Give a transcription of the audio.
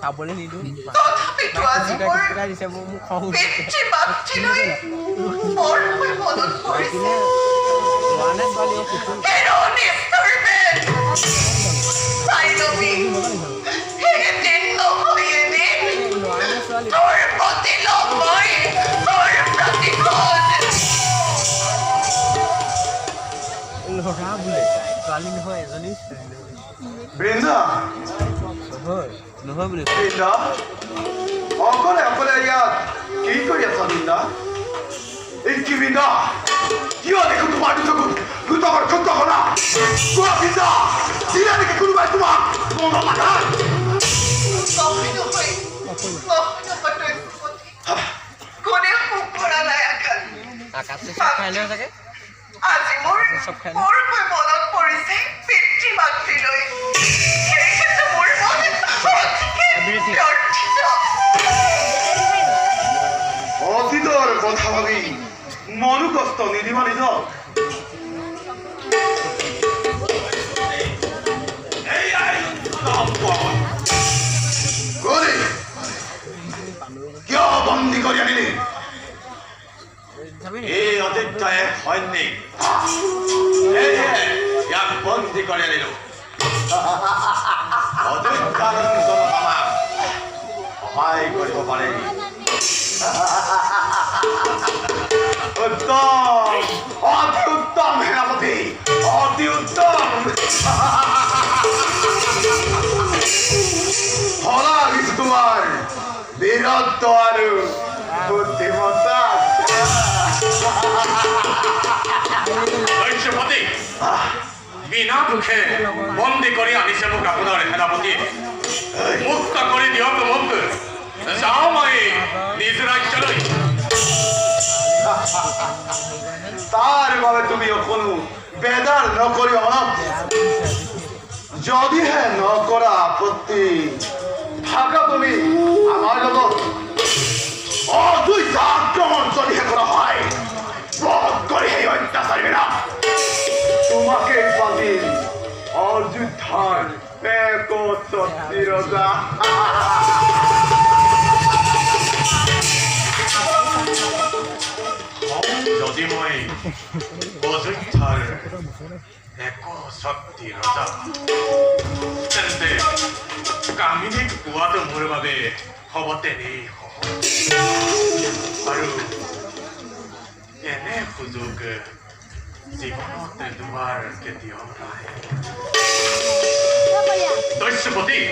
খাবলৈ নিদিওঁ দিছে মোক খং ল'ৰা বোলে ছোৱালী নহয় এজনী বৃন্দা নহয় বোলে বৃন্দা অকলে অকলে ইয়াত কি কৰি আছা বৃন্দা এই কি বৃন্দা কিয় দেখো তোমাৰ দুটকৰ ক্ষুদ্ৰ হলা কোৱা বৃন্দা দিলে নেকি কোনোবাই তোমাক মনৰ মাথা আকাশে চব খাই লৈ চাগে আজি মোৰ মনত পৰিছে পিতৃ মাতৃলৈ মোৰ অতীতৰ কথা ভাবি মনো কষ্ট নিদিবা নিজক কিয় বন্দী কৰি আনিলি এই অতিথ্যই সৈনিক ইয়াক বন্দী কৰি আনিলো অতিথ্যানন্দন আমাক সহায় কৰিব পাৰে উত্তম অতি উত্তম সেনাপতি অতি উত্তম ভলা লাগিছে তোমাৰ বীৰত্ব আৰু বুদ্ধিমত্তা বিনা দুখে বন্দী কৰি আনিছে মোক আপোনাৰ সেনাপতি মুক্ত কৰি দিয়ক মোক যাওঁ মই নিজ ৰাজ্যলৈ তাৰ বাবে তুমি কোনো বেদাৰ নকৰি অলপ যদিহে নকৰা আপত্তি থাকা তুমি আমাৰ লগত অদ্বৈত আক্ৰমণ যদিহে কৰা হয় বধ কৰি সেই অত্যাচাৰীৰা তোমাকে পাতিল অযোধ্যাৰ একচ্ছত্ৰিৰতা যদি মই অযোধ্যাৰ একচ্ছত্ৰিৰতা তেন্তে কাহিনীক পোৱাটো মোৰ বাবে হ'ব তেনেই আৰু এনে সুযোগ জীৱনত দুবাৰ কেতিয়াও নাহে দস্যুপতি